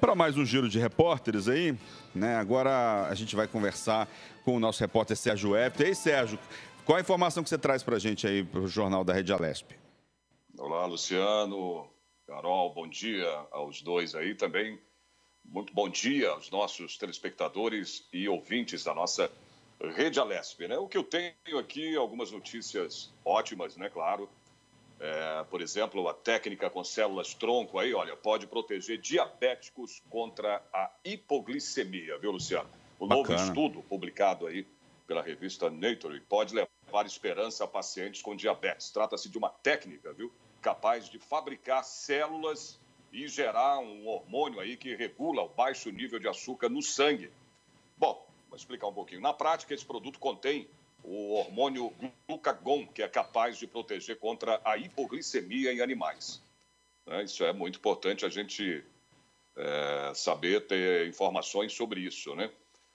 Para mais um giro de repórteres aí, né? Agora a gente vai conversar com o nosso repórter Sérgio Efter. E aí, Sérgio, qual a informação que você traz para a gente aí para o Jornal da Rede Alesp? Olá, Luciano, Carol, bom dia aos dois aí também. Muito bom dia aos nossos telespectadores e ouvintes da nossa Rede Alesp, né? O que eu tenho aqui, algumas notícias ótimas, né? Claro. Por exemplo, a técnica com células tronco aí, olha, pode proteger diabéticos contra a hipoglicemia, viu, Luciano? O novo Bacana. estudo publicado aí pela revista Nature pode levar esperança a pacientes com diabetes. Trata-se de uma técnica, viu, capaz de fabricar células e gerar um hormônio aí que regula o baixo nível de açúcar no sangue. Bom, vou explicar um pouquinho. Na prática, esse produto contém o hormônio glucagon, que é capaz de proteger contra a hipoglicemia em animais. Isso é muito importante a gente saber, ter informações sobre isso, né?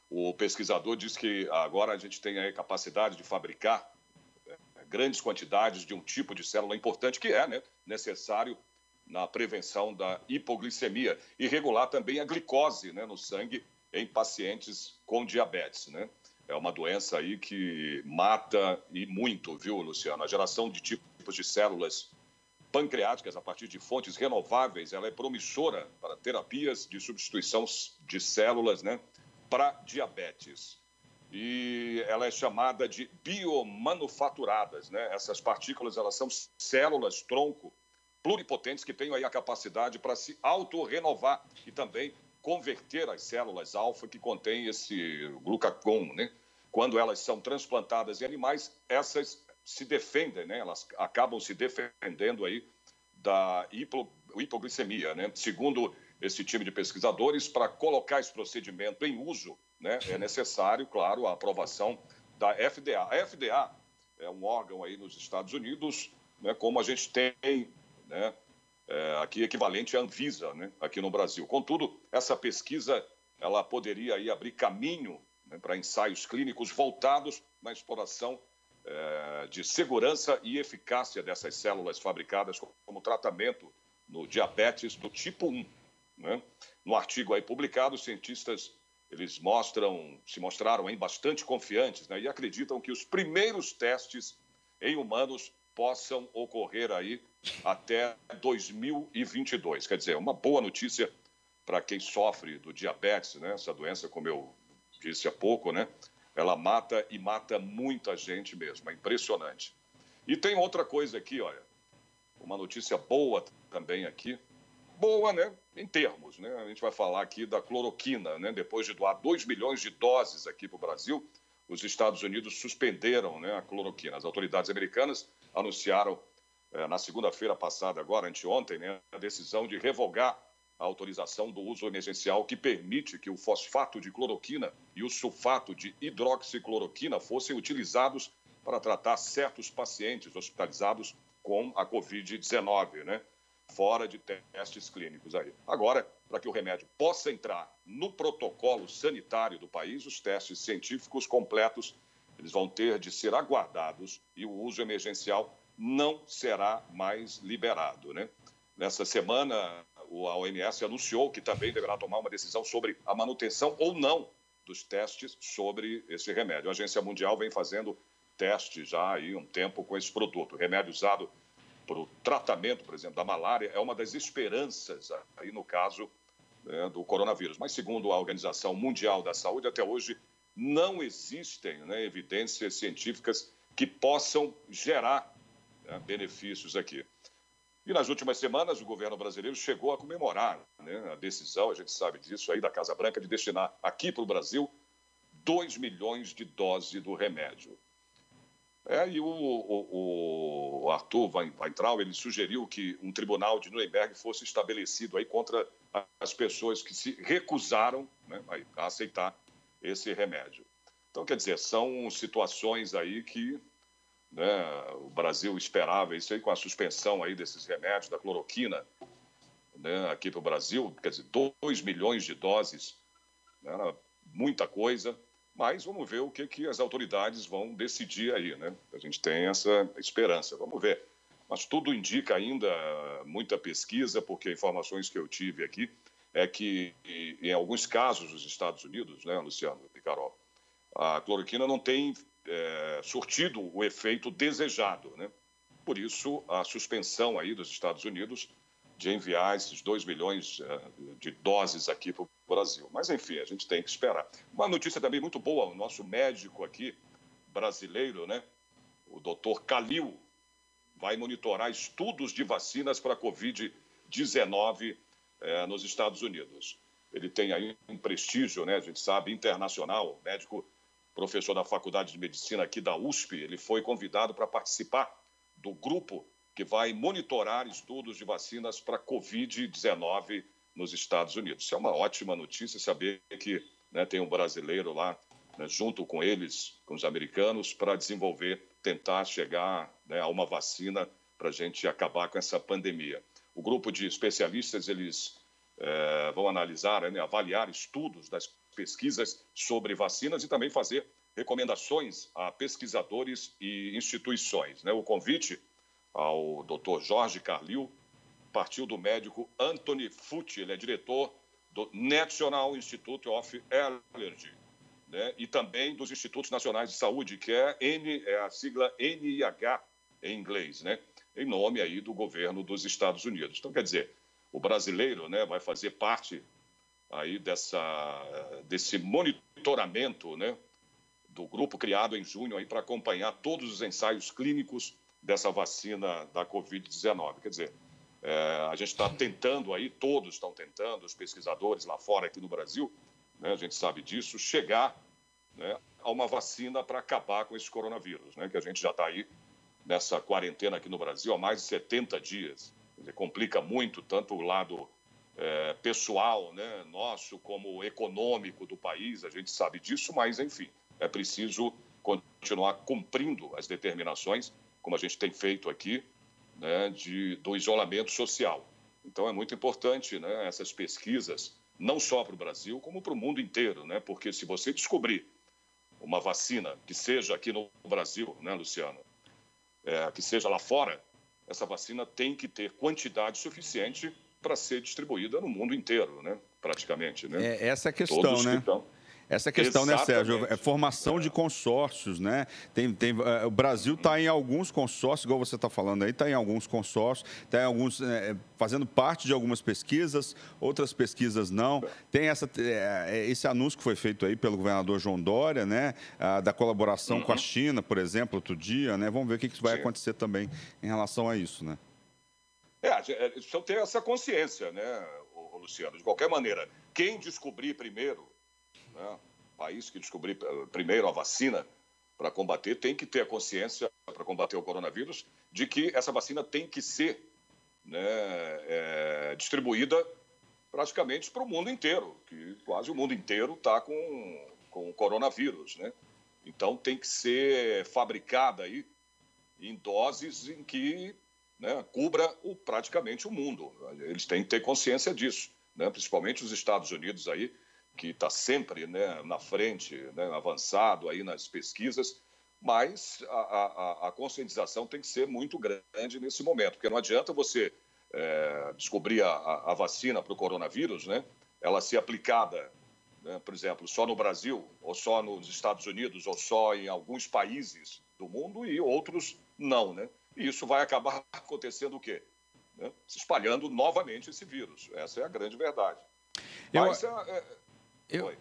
O pesquisador diz que agora a gente tem a capacidade de fabricar grandes quantidades de um tipo de célula importante que é, né, necessário na prevenção da hipoglicemia e regular também a glicose, né, no sangue em pacientes com diabetes, né? É uma doença aí que mata e muito, viu, Luciano? A geração de tipos de células pancreáticas a partir de fontes renováveis, ela é promissora para terapias de substituição de células, né, para diabetes. E ela é chamada de biomanufaturadas, né? Essas partículas, elas são células tronco pluripotentes que têm aí a capacidade para se autorrenovar e também converter as células alfa que contêm esse glucagon, né? Quando elas são transplantadas em animais, essas se defendem, né? Elas acabam se defendendo aí da hipoglicemia, né? Segundo esse time de pesquisadores, para colocar esse procedimento em uso, né, é necessário, claro, a aprovação da FDA. A FDA é um órgão aí nos Estados Unidos, né, como a gente tem, né, aqui equivalente à Anvisa, né, aqui no Brasil. Contudo, essa pesquisa ela poderia aí abrir caminho, né, para ensaios clínicos voltados na exploração de segurança e eficácia dessas células fabricadas como tratamento no diabetes do tipo 1. Né? No artigo aí publicado, os cientistas eles se mostraram aí bastante confiantes, né, e acreditam que os primeiros testes em humanos possam ocorrer aí até 2022. Quer dizer, uma boa notícia para quem sofre do diabetes, né? Essa doença, como eu disse há pouco, né? Ela mata e mata muita gente mesmo, é impressionante. E tem outra coisa aqui, olha, uma notícia boa também aqui, boa, né, em termos, né? A gente vai falar aqui da cloroquina, né? Depois de doar 2 milhões de doses aqui para o Brasil, os Estados Unidos suspenderam, né, a cloroquina. As autoridades americanas anunciaram na segunda-feira passada, agora, anteontem, né, a decisão de revogar a autorização do uso emergencial que permite que o fosfato de cloroquina e o sulfato de hidroxicloroquina fossem utilizados para tratar certos pacientes hospitalizados com a Covid-19, né? Fora de testes clínicos aí. Agora, para que o remédio possa entrar no protocolo sanitário do país, os testes científicos completos, eles vão ter de ser aguardados e o uso emergencial não será mais liberado, né? Nessa semana, a OMS anunciou que também deverá tomar uma decisão sobre a manutenção ou não dos testes sobre esse remédio. A Agência Mundial vem fazendo testes já há um tempo com esse produto. O remédio usado para o tratamento, por exemplo, da malária, é uma das esperanças aí no caso, né, do coronavírus. Mas, segundo a Organização Mundial da Saúde, até hoje não existem, né, evidências científicas que possam gerar, né, benefícios aqui. E nas últimas semanas, o governo brasileiro chegou a comemorar, né, a decisão, a gente sabe disso aí, da Casa Branca, de destinar aqui para o Brasil 2 milhões de doses do remédio. E o Arthur Weintraub, ele sugeriu que um tribunal de Nuremberg fosse estabelecido aí contra as pessoas que se recusaram, né, a aceitar esse remédio. Então, quer dizer, são situações aí que, né, o Brasil esperava isso aí com a suspensão aí desses remédios, da cloroquina, né, aqui para o Brasil, quer dizer, 2 milhões de doses, né, muita coisa. Mas vamos ver o que as autoridades vão decidir aí, né? A gente tem essa esperança, vamos ver. Mas tudo indica ainda muita pesquisa, porque informações que eu tive aqui é que, em alguns casos dos Estados Unidos, né, Luciano e Carol, a cloroquina não tem surtido o efeito desejado, né? Por isso, a suspensão aí dos Estados Unidos de enviar esses 2 milhões de doses aqui para o Brasil. Mas, enfim, a gente tem que esperar. Uma notícia também muito boa, o nosso médico aqui, brasileiro, né, o doutor Calil, vai monitorar estudos de vacinas para a Covid-19 nos Estados Unidos. Ele tem aí um prestígio, né, a gente sabe, internacional, médico, professor da Faculdade de Medicina aqui da USP. Ele foi convidado para participar do grupo que vai monitorar estudos de vacinas para Covid-19 nos Estados Unidos. Isso é uma ótima notícia, saber que, né, tem um brasileiro lá, né, junto com eles, com os americanos, para desenvolver, tentar chegar, né, a uma vacina para a gente acabar com essa pandemia. O grupo de especialistas, eles vão analisar, né, avaliar estudos das pesquisas sobre vacinas e também fazer recomendações a pesquisadores e instituições, né? O convite ao Dr. Jorge Carlil partiu do médico Anthony Fauci, ele é diretor do National Institute of Allergy, né? E também dos Institutos Nacionais de Saúde, que é a sigla NIH em inglês, né? Em nome aí do governo dos Estados Unidos. Então, quer dizer, o brasileiro, né, vai fazer parte aí desse monitoramento, né, do grupo criado em junho aí para acompanhar todos os ensaios clínicos dessa vacina da Covid-19. Quer dizer, a gente está tentando aí, todos estão tentando, os pesquisadores lá fora, aqui no Brasil, né, a gente sabe disso, chegar, né, a uma vacina para acabar com esse coronavírus, né, que a gente já está aí nessa quarentena aqui no Brasil há mais de 70 dias. Quer dizer, complica muito, tanto o lado pessoal, né, nosso, como econômico do país, a gente sabe disso, mas, enfim, é preciso continuar cumprindo as determinações, como a gente tem feito aqui, né, do isolamento social. Então, é muito importante, né, essas pesquisas, não só para o Brasil, como para o mundo inteiro, né, porque se você descobrir uma vacina que seja aqui no Brasil, né, Luciano, que seja lá fora, essa vacina tem que ter quantidade suficiente para ser distribuída no mundo inteiro, né? Praticamente, né? Essa é a questão, né? Essa é a questão, né, Sérgio? É formação de consórcios, né? O Brasil está em alguns consórcios, igual você está falando aí, está em alguns consórcios, está em alguns, fazendo parte de algumas pesquisas, outras pesquisas não. Tem esse anúncio que foi feito aí pelo governador João Dória, né? Da colaboração com a China, por exemplo, outro dia, né? Vamos ver o que vai acontecer também em relação a isso, né? Precisa ter essa consciência, né, Luciano? De qualquer maneira, quem descobrir primeiro, né, o país que descobrir primeiro a vacina para combater, tem que ter a consciência, para combater o coronavírus, de que essa vacina tem que ser, né, distribuída praticamente para o mundo inteiro, que quase o mundo inteiro está com o coronavírus, né? Então, tem que ser fabricada aí em doses em que, né, cubra praticamente o mundo. Eles têm que ter consciência disso, né? Principalmente os Estados Unidos aí, que está sempre, né, na frente, né, avançado aí nas pesquisas, mas a conscientização tem que ser muito grande nesse momento, porque não adianta você descobrir a vacina para o coronavírus, né, ela ser aplicada, né, por exemplo, só no Brasil, ou só nos Estados Unidos, ou só em alguns países do mundo e outros não, né? E isso vai acabar acontecendo o quê? Né? Se espalhando novamente esse vírus. Essa é a grande verdade.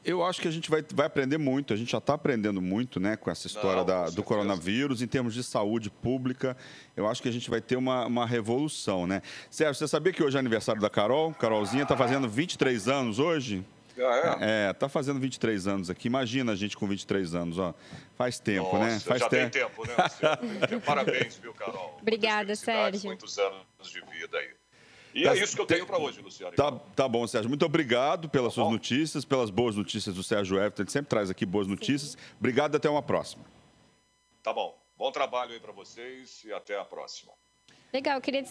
Eu acho que a gente vai aprender muito, a gente já está aprendendo muito, né, com essa história do coronavírus, em termos de saúde pública. Eu acho que a gente vai ter uma revolução, né? Sérgio, você sabia que hoje é aniversário da Carol? Carolzinha está fazendo 23 anos hoje? Tá fazendo 23 anos aqui. Imagina a gente com 23 anos, ó. Faz tempo, né? Tem tempo, né, Luciano? Parabéns, viu, Carol? Obrigada, Sérgio. Muitos anos de vida aí. E é isso que eu tenho para hoje, Luciano. Tá bom, Sérgio. Muito obrigado pelas suas notícias, pelas boas notícias do Sérgio Everton. Ele sempre traz aqui boas notícias. Obrigado e até uma próxima. Tá bom. Bom trabalho aí para vocês e até a próxima. Legal, eu queria